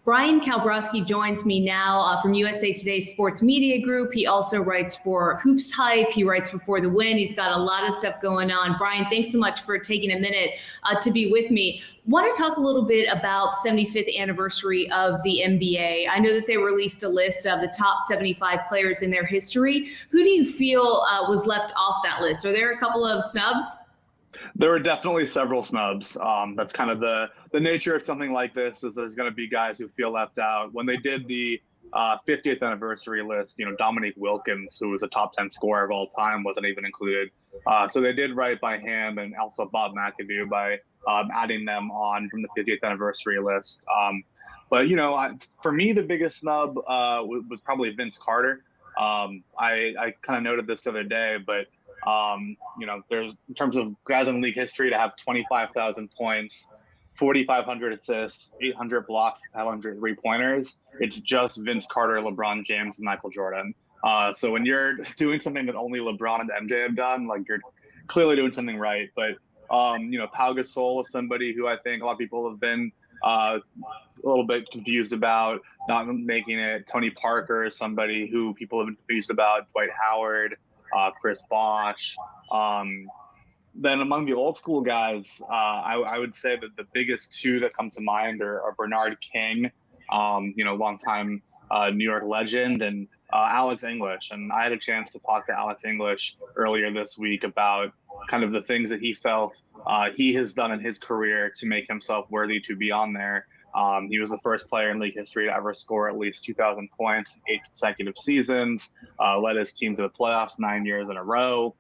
Bryan Kalbrosky joins me now from USA Today's Sports Media Group. He also writes for HoopsHype. He writes for the Win. He's got a lot of stuff going on. Bryan, thanks so much for taking a minute to be with me. Want to talk a little bit about 75th anniversary of the NBA. I know that they released a list of the top 75 players in their history. Who do you feel was left off that list? Are there a couple of snubs? There were definitely several snubs. That's kind of the nature of something like this, is there's going to be guys who feel left out. When they did the 50th anniversary list, Dominique Wilkins, who was a top 10 scorer of all time, wasn't even included. So they did right by him, and also Bob McAdoo by adding them on from the 50th anniversary list. But for me, the biggest snub was probably Vince Carter. I kind of noted this the other day, but there's, in terms of guys in league history to have 25,000 points, 4,500 assists, 800 blocks, 500 three-pointers, it's just Vince Carter, LeBron James, and Michael Jordan. So when you're doing something that only LeBron and MJ have done, like, you're clearly doing something right. But Pau Gasol is somebody who I think a lot of people have been a little bit confused about not making it. Tony Parker is somebody who people have been confused about. Dwight Howard, Chris Bosh. Then among the old school guys, I would say that the biggest two that come to mind are Bernard King, longtime New York legend, and Alex English. And I had a chance to talk to Alex English earlier this week about kind of the things that he felt he has done in his career to make himself worthy to be on there. He was the first player in league history to ever score at least 2,000 points in 8 consecutive seasons, led his team to the playoffs 9 years in a row,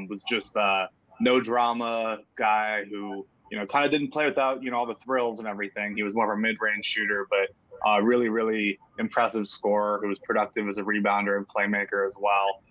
was just a no drama guy who, kind of didn't play without, all the thrills and everything. He was more of a mid-range shooter, but really, really impressive scorer who was productive as a rebounder and playmaker as well,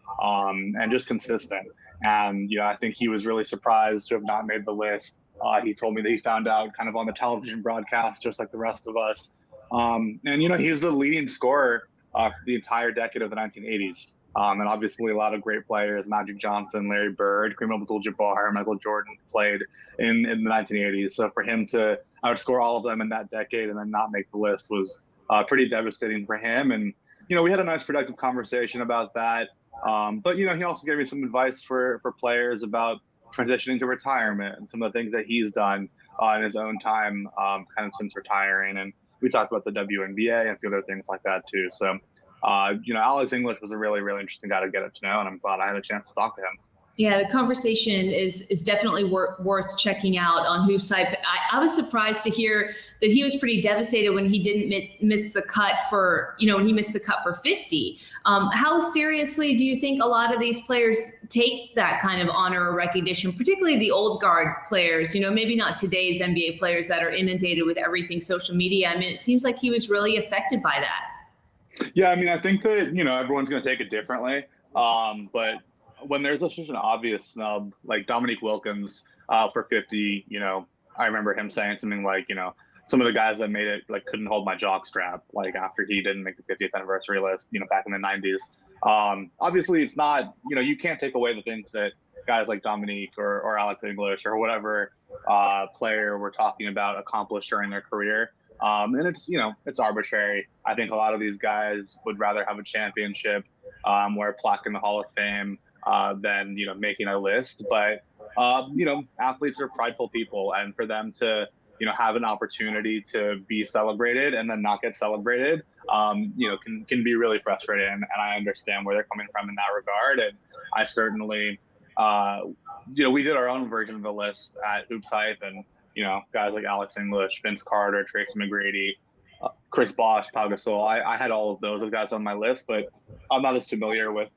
and just consistent. And, I think he was really surprised to have not made the list. He told me that he found out kind of on the television broadcast, just like the rest of us. And, he's the leading scorer for the entire decade of the 1980s. And obviously a lot of great players, Magic Johnson, Larry Bird, Kareem Abdul-Jabbar, Michael Jordan played in the 1980s. So for him to outscore all of them in that decade and then not make the list was pretty devastating for him. And, we had a nice productive conversation about that. But, he also gave me some advice for players about transitioning to retirement and some of the things that he's done in his own time, kind of since retiring. And we talked about the WNBA and a few other things like that too. So, Alex English was a really, really interesting guy to get to know, and I'm glad I had a chance to talk to him. Yeah, the conversation is definitely worth checking out on HoopsHype. I was surprised to hear that he was pretty devastated when he didn't miss the cut for, when he missed the cut for 50. How seriously do you think a lot of these players take that kind of honor or recognition, particularly the old guard players, maybe not today's NBA players that are inundated with everything social media? I mean, it seems like he was really affected by that. Yeah, I mean, I think that, everyone's going to take it differently. But when there's such an obvious snub, like Dominique Wilkins for 50, I remember him saying something like, some of the guys that made it like couldn't hold my jock strap, like after he didn't make the 50th anniversary list, back in the 90s. Obviously, it's not, you can't take away the things that guys like Dominique or Alex English or whatever player we're talking about accomplished during their career. And it's, it's arbitrary. I think a lot of these guys would rather have a championship, wear a plaque in the Hall of Fame, than, making a list. But, athletes are prideful people, and for them to, have an opportunity to be celebrated and then not get celebrated, can be really frustrating. And I understand where they're coming from in that regard. And I certainly, we did our own version of the list at HoopsHype, and, guys like Alex English, Vince Carter, Tracy McGrady, Chris Bosh, Pau Gasol. I had all of those guys on my list, but I'm not as familiar with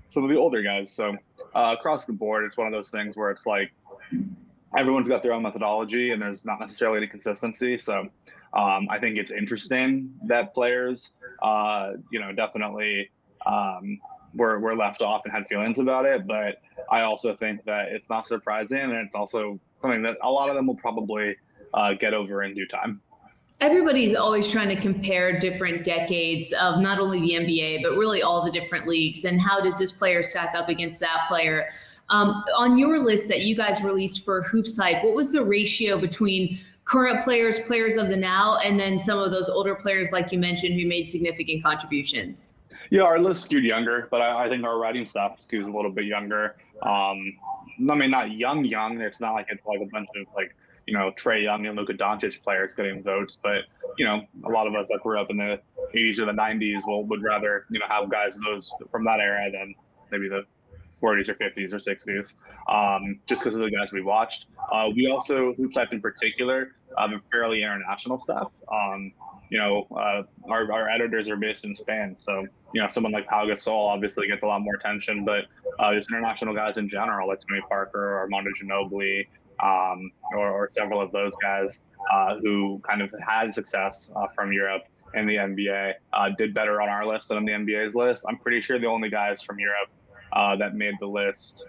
some of the older guys. So across the board, it's one of those things where it's like everyone's got their own methodology and there's not necessarily any consistency. So I think it's interesting that players, definitely were left off and had feelings about it. But I also think that it's not surprising, and it's also something that a lot of them will probably get over in due time. Everybody's always trying to compare different decades of not only the NBA, but really all the different leagues. And how does this player stack up against that player? On your list that you guys released for HoopsHype, what was the ratio between current players, players of the now, and then some of those older players, like you mentioned, who made significant contributions? Yeah, our list skewed younger, but I think our writing staff skews a little bit younger. I mean, not young. It's not like it's like a bunch of like, Trae Young and Luka Doncic players getting votes, but a lot of us that grew up in the 80s or the 90s would rather have guys those from that era than maybe the 40s or 50s or 60s, just because of the guys we watched. We also, HoopsHype in particular, have a fairly international staff. Our editors are based in Spain, so someone like Pau Gasol obviously gets a lot more attention, but just international guys in general, like Tony Parker or Manu Ginobili, or several of those guys who kind of had success from Europe in the NBA, did better on our list than on the NBA's list. I'm pretty sure the only guys from Europe that made the list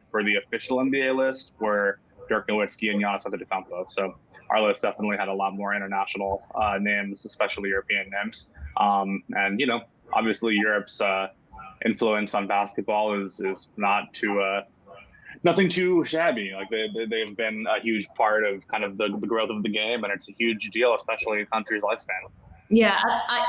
for the official NBA list were Dirk Nowitzki and Giannis Antetokounmpo. So our list definitely had a lot more international names, especially European names. And obviously Europe's influence on basketball is not too nothing too shabby. Like they've been a huge part of kind of the growth of the game, and it's a huge deal, especially in countries like Spain. Yeah,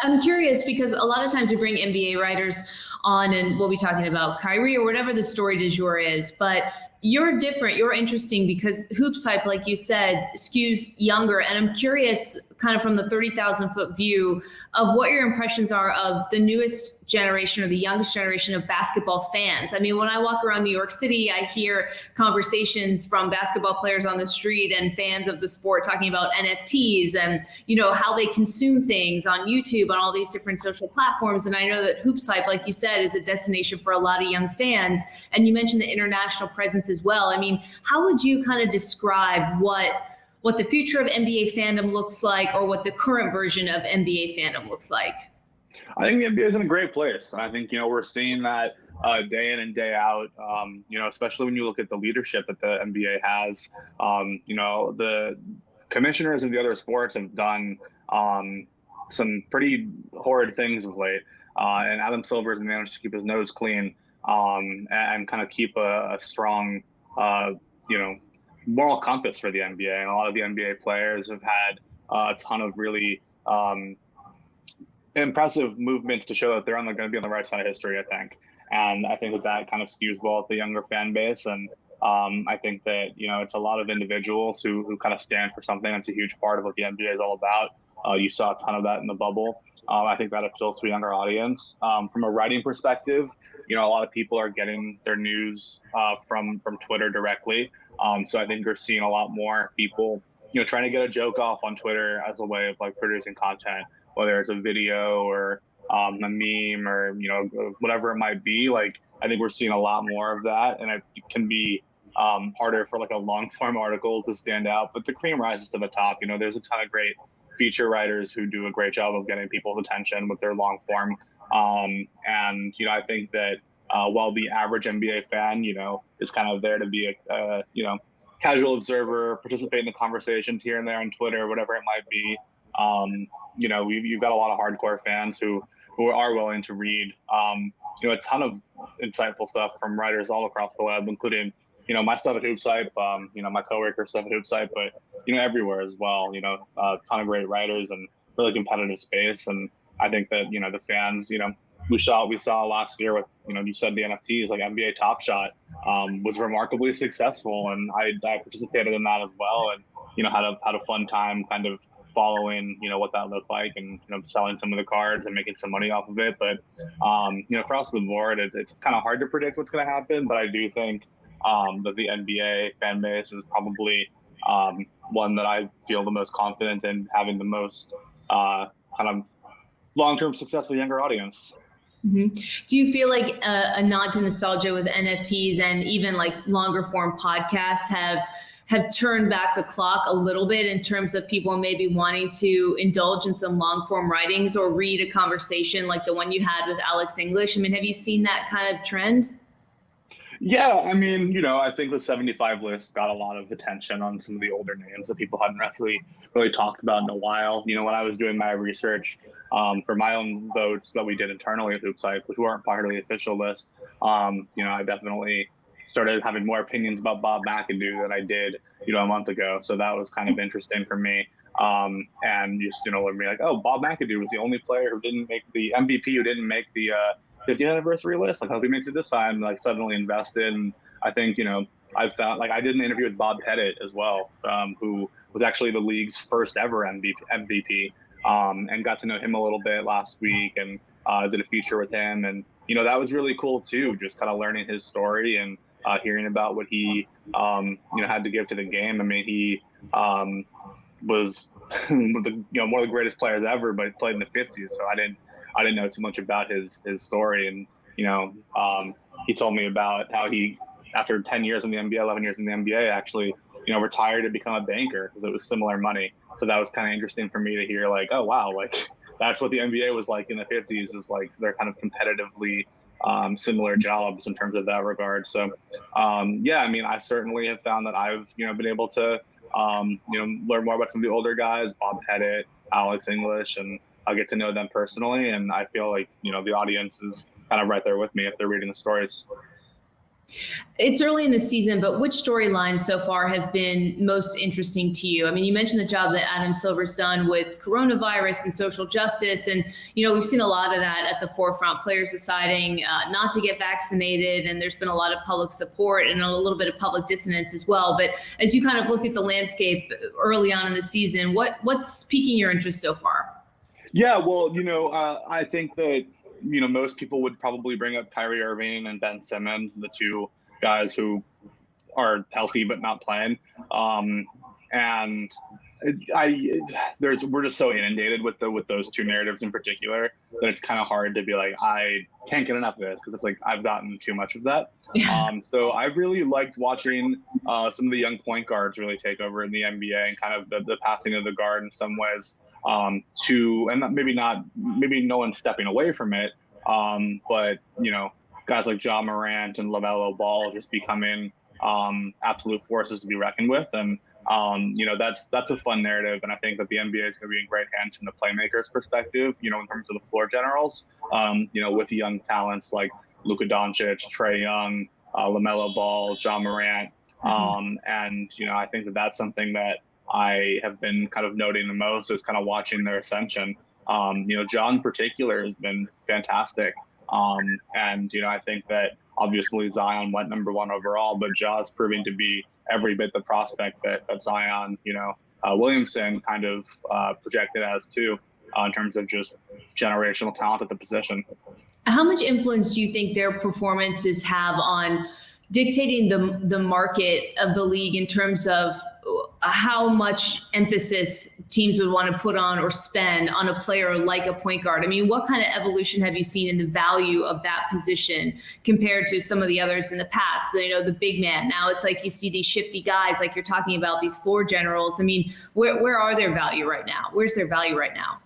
I'm curious because a lot of times we bring NBA writers on and we'll be talking about Kyrie or whatever the story du jour is, but you're different, you're interesting because HoopsHype, like you said, skews younger. And I'm curious kind of from the 30,000 foot view of what your impressions are of the newest generation or the youngest generation of basketball fans. I mean, when I walk around New York City, I hear conversations from basketball players on the street and fans of the sport talking about NFTs and, how they consume things on YouTube, on all these different social platforms. And I know that HoopsHype, like you said, is a destination for a lot of young fans. And you mentioned the international presence as well. I mean, how would you kind of describe what the future of NBA fandom looks like, or what the current version of NBA fandom looks like? I think the NBA is in a great place. I think, we're seeing that day in and day out, especially when you look at the leadership that the NBA has. The commissioners of the other sports have done some pretty horrid things of late. And Adam Silver has managed to keep his nose clean and kind of keep a strong, moral compass for the NBA. And a lot of the NBA players have had a ton of really impressive movements to show that they're going to be on the right side of history, I think. And I think that kind of skews both the younger fan base. And I think that, it's a lot of individuals who kind of stand for something that's a huge part of what the NBA is all about. You saw a ton of that in the bubble. I think that appeals to a younger audience. From a writing perspective, a lot of people are getting their news from Twitter directly. So I think you're seeing a lot more people, trying to get a joke off on Twitter as a way of like producing content, whether it's a video or a meme or, whatever it might be. Like, I think we're seeing a lot more of that, and it can be harder for like a long form article to stand out, but the cream rises to the top. There's a ton of great feature writers who do a great job of getting people's attention with their long form. And, I think that while the average NBA fan, is kind of there to be a casual observer, participate in the conversations here and there on Twitter, whatever it might be, you've got a lot of hardcore fans who are willing to read, a ton of insightful stuff from writers all across the web, including, my stuff at HoopsHype, my coworker stuff at HoopsHype, but, everywhere as well, a ton of great writers and really competitive space. And I think that, the fans, we saw last year with, you said the NFTs, like NBA Top Shot was remarkably successful. And I participated in that as well. And, had a fun time kind of following, what that looked like and, selling some of the cards and making some money off of it. But, across the board, it's kind of hard to predict what's going to happen. But I do think that the NBA fan base is probably one that I feel the most confident in having the most kind of long-term success with a younger audience. Mm-hmm. Do you feel like a nod to nostalgia with NFTs and even like longer form podcasts have turned back the clock a little bit in terms of people maybe wanting to indulge in some long form writings or read a conversation like the one you had with Alex English? I mean, have you seen that kind of trend? Yeah, I mean, I think the 75 list got a lot of attention on some of the older names that people hadn't really talked about in a while. When I was doing my research for my own votes that we did internally at HoopsHype, which weren't part of the official list, I definitely started having more opinions about Bob McAdoo than I did, a month ago. So that was kind of interesting for me. And just, learn me like, oh, Bob McAdoo was the only player who didn't make the MVP, who didn't make the 50th anniversary list. Like, I hope he makes it this time. Like, suddenly invested. And I think, I found, like, I did an interview with Bob Pettit as well, who was actually the league's first ever MVP, and got to know him a little bit last week, and did a feature with him. And, that was really cool too, just kind of learning his story and hearing about what he, had to give to the game. I mean, he was one of the greatest players ever, but played in the 50s. So I didn't know too much about his story. And, he told me about how he, after 10 years in the NBA, 11 years in the NBA, actually, retired to become a banker because it was similar money. So that was kind of interesting for me to hear, like, oh, wow, like, that's what the NBA was like in the 50s, is like they're kind of competitively similar jobs in terms of that regard. So, yeah, I mean, I certainly have found that I've, been able to, learn more about some of the older guys, Bob Pettit, Alex English, and I'll get to know them personally. And I feel like, the audience is kind of right there with me if they're reading the stories. It's early in the season, but which storylines so far have been most interesting to you? I mean, you mentioned the job that Adam Silver's done with coronavirus and social justice. And, we've seen a lot of that at the forefront, players deciding not to get vaccinated. And there's been a lot of public support and a little bit of public dissonance as well. But as you kind of look at the landscape early on in the season, what's piquing your interest so far? Yeah, well, I think that, most people would probably bring up Kyrie Irving and Ben Simmons, the two guys who are healthy but not playing. And we're just so inundated with those two narratives in particular that it's kind of hard to be like, I can't get enough of this, because it's like I've gotten too much of that. So I really liked watching some of the young point guards really take over in the NBA, and kind of the passing of the guard in some ways. And maybe no one's stepping away from it, but guys like Ja Morant and LaMelo Ball just becoming absolute forces to be reckoned with. And that's a fun narrative, and I think that the NBA is going to be in great hands from the playmakers perspective, in terms of the floor generals, with young talents like Luka Doncic, Trae Young, LaMelo Ball, Ja Morant. And I think that that's something that I have been kind of noting the most, is kind of watching their ascension. Ja in particular has been fantastic. And, I think that obviously Zion went number one overall, but Ja is proving to be every bit the prospect that Zion, Williamson kind of projected as too, in terms of just generational talent at the position. How much influence do you think their performances have on dictating the market of the league in terms of how much emphasis teams would want to put on or spend on a player like a point guard? I mean, what kind of evolution have you seen in the value of that position compared to some of the others in the past? The big man. Now it's like you see these shifty guys, like you're talking about, these floor generals. I mean, where are their value right now? Where's their value right now?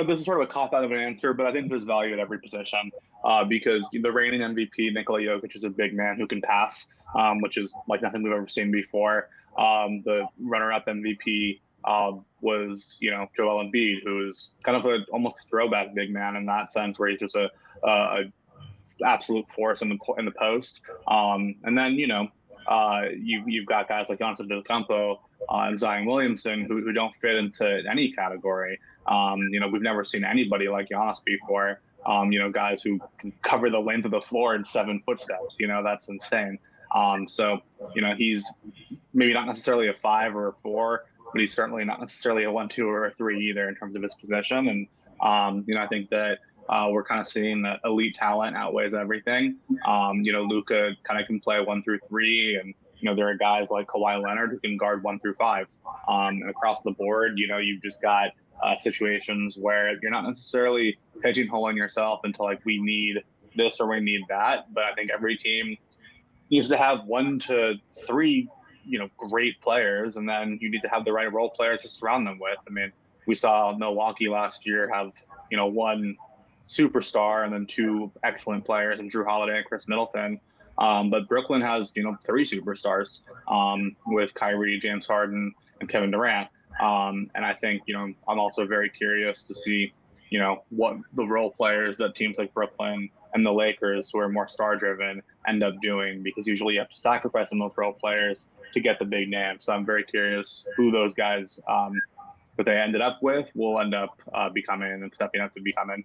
This is sort of a cop-out of an answer, but I think there's value at every position, because the reigning MVP, Nikola Jokic, is a big man who can pass, which is like nothing we've ever seen before. The runner-up MVP was, Joel Embiid, who is kind of almost a throwback big man in that sense, where he's just a absolute force in the post. And then, you've got guys like Giannis Antetokounmpo and Zion Williamson who don't fit into any category. We've never seen anybody like Giannis before. Guys who can cover the length of the floor in 7 footsteps. That's insane. So he's maybe not necessarily a 5 or a 4, but he's certainly not necessarily a 1, 2, or a 3 either in terms of his position. And I think that we're kind of seeing that elite talent outweighs everything. Luka kind of can play 1 through 3, and there are guys like Kawhi Leonard who can guard 1 through 5. And across the board, you've just got situations where you're not necessarily pigeonholing yourself into like, we need this or we need that. But I think every team needs to have 1 to 3, great players, and then you need to have the right role players to surround them with. I mean, we saw Milwaukee last year have, 1 superstar and then 2 excellent players, and Drew Holiday and Chris Middleton. But Brooklyn has, 3 superstars with Kyrie, James Harden, and Kevin Durant. And I think, I'm also very curious to see, what the role players that teams like Brooklyn and the Lakers, who are more star driven, end up doing, because usually you have to sacrifice some of those role players to get the big name. So I'm very curious who those guys that they ended up with will end up becoming and stepping up to becoming.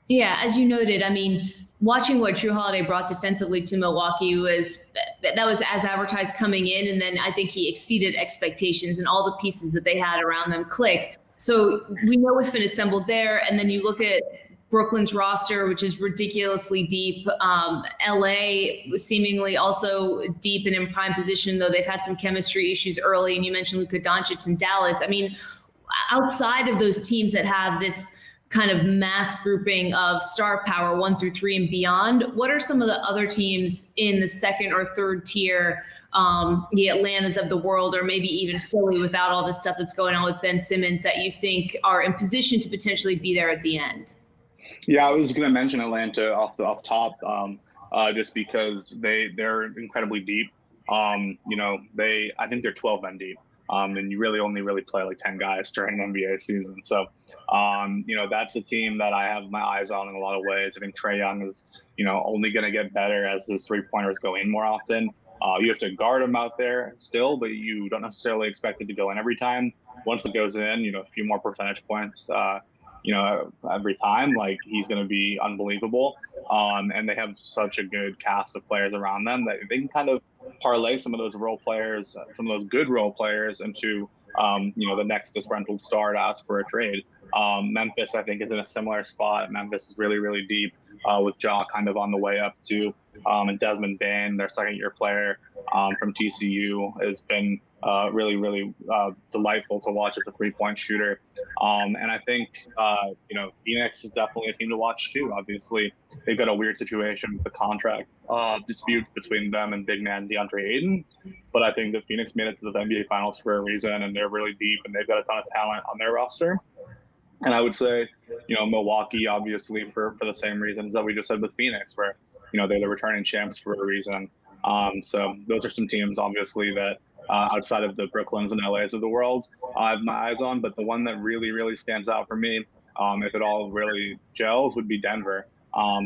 Yeah, as you noted, I mean, watching what Drew Holiday brought defensively to Milwaukee was as advertised coming in, and then I think he exceeded expectations, and all the pieces that they had around them clicked. So we know what's been assembled there, and then you look at Brooklyn's roster, which is ridiculously deep. LA was seemingly also deep and in prime position, though they've had some chemistry issues early. And you mentioned Luka Doncic in Dallas. I mean, outside of those teams that have this kind of mass grouping of star power 1 through 3 and beyond, what are some of the other teams in the second or third tier, the Atlantas of the world, or maybe even Philly without all the stuff that's going on with Ben Simmons, that you think are in position to potentially be there at the end? Yeah, I was going to mention Atlanta off top, just because they're incredibly deep. I think they're 12 men deep. And you really only play like 10 guys during an NBA season. So, that's a team that I have my eyes on in a lot of ways. I think Trae Young is, only going to get better as his 3-pointers go in more often. You have to guard him out there still, but you don't necessarily expect it to go in every time. Once it goes in, a few more percentage points, every time, like, he's going to be unbelievable. And they have such a good cast of players around them that they can kind of parlay some of those role players, some of those good role players into, the next disgruntled star to ask for a trade. Memphis, I think, is in a similar spot. Memphis is really, really deep, with Ja kind of on the way up too. And Desmond Bane, their second-year player from TCU, has been really, really delightful to watch as a 3-point shooter. And I think, Phoenix is definitely a team to watch too. Obviously, they've got a weird situation with the contract disputes between them and big man DeAndre Ayton. But I think that Phoenix made it to the NBA Finals for a reason, and they're really deep, and they've got a ton of talent on their roster. And I would say, Milwaukee, obviously, for the same reasons that we just said with Phoenix, where, they're the returning champs for a reason. So those are some teams, obviously, that outside of the Brooklyns and LAs of the world, I have my eyes on. But the one that really, really stands out for me, if it all really gels, would be Denver.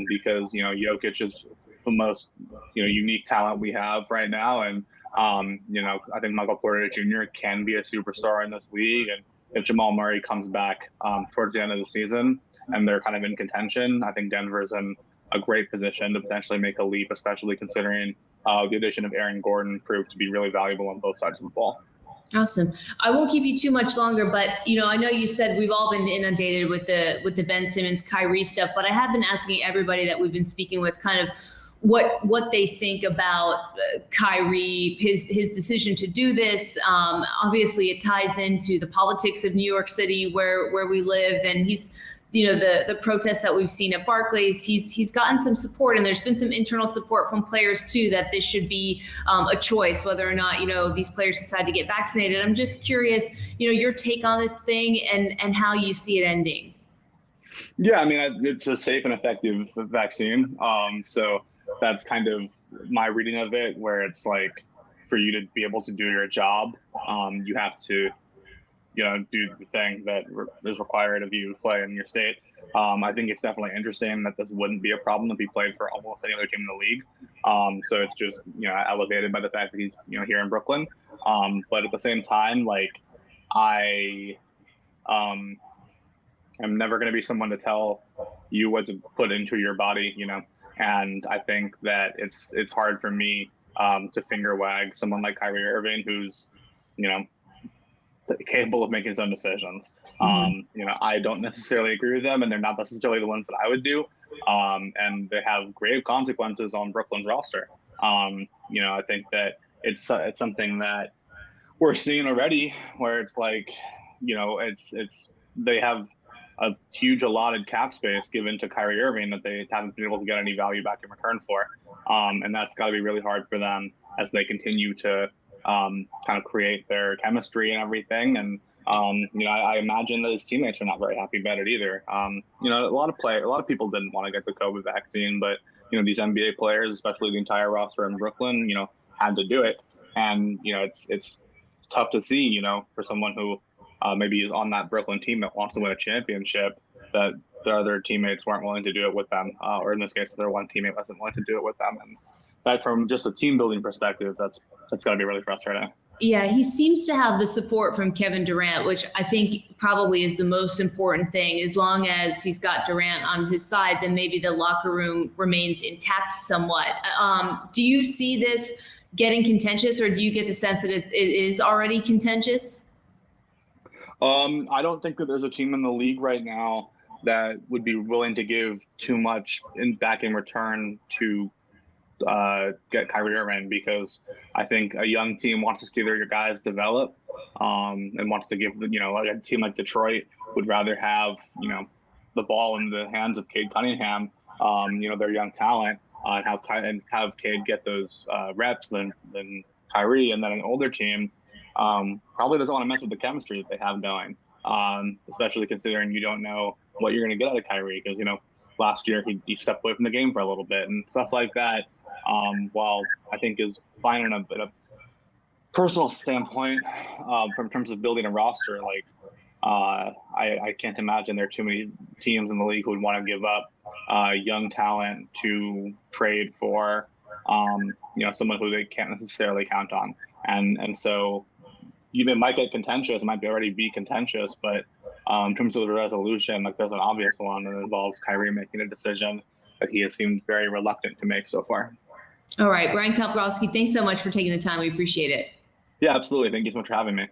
Because, Jokic is the most, unique talent we have right now. And, I think Michael Porter Jr. can be a superstar in this league. And if Jamal Murray comes back towards the end of the season and they're kind of in contention, I think Denver's in a great position to potentially make a leap, especially considering the addition of Aaron Gordon proved to be really valuable on both sides of the ball. Awesome. I won't keep you too much longer, but I know you said we've all been inundated with the Ben Simmons, Kyrie stuff, but I have been asking everybody that we've been speaking with kind of what they think about Kyrie, his decision to do this. Obviously, it ties into the politics of New York City, where we live, and he's, the protests that we've seen at Barclays. He's gotten some support, and there's been some internal support from players too, that this should be a choice, whether or not these players decide to get vaccinated. I'm just curious, your take on this thing and how you see it ending. Yeah, I mean, it's a safe and effective vaccine. So that's kind of my reading of it, where it's like, for you to be able to do your job, you have to, do the thing that is required of you to play in your state. I think it's definitely interesting that this wouldn't be a problem if he played for almost any other team in the league. So it's just, elevated by the fact that he's, here in Brooklyn. But at the same time, like, I am never going to be someone to tell you what to put into your body, And I think that it's hard for me to finger wag someone like Kyrie Irving, who's, capable of making his own decisions. I don't necessarily agree with them, and they're not necessarily the ones that I would do. And they have grave consequences on Brooklyn's roster. I think that it's something that we're seeing already, where it's like, they have a huge allotted cap space given to Kyrie Irving that they haven't been able to get any value back in return for. And that's got to be really hard for them as they continue to kind of create their chemistry and everything. And, I imagine that his teammates are not very happy about it either. A lot of people didn't want to get the COVID vaccine, but, these NBA players, especially the entire roster in Brooklyn, had to do it. And, it's tough to see, for someone who maybe is on that Brooklyn team that wants to win a championship, that their other teammates weren't willing to do it with them, or in this case, their one teammate wasn't willing to do it with them. And that, from just a team building perspective, that's got to be really frustrating. Yeah, he seems to have the support from Kevin Durant, which I think probably is the most important thing. As long as he's got Durant on his side, then maybe the locker room remains intact somewhat. Do you see this getting contentious, or do you get the sense that it is already contentious? I don't think that there's a team in the league right now that would be willing to give too much back in return to get Kyrie Irving, because I think a young team wants to see their guys develop, and wants to give, like a team like Detroit would rather have, the ball in the hands of Cade Cunningham, their young talent, and have Cade get those reps than Kyrie. And then an older team probably doesn't want to mess with the chemistry that they have going, especially considering you don't know what you're going to get out of Kyrie, because, last year he stepped away from the game for a little bit and stuff like that. While I think is fine in a personal standpoint, from terms of building a roster, like I can't imagine there are too many teams in the league who would want to give up young talent to trade for someone who they can't necessarily count on. And so it might get contentious, it might already be contentious, but in terms of the resolution, like there's an obvious one that involves Kyrie making a decision that he has seemed very reluctant to make so far. All right, Bryan Kalbrosky, thanks so much for taking the time. We appreciate it. Yeah, absolutely. Thank you so much for having me.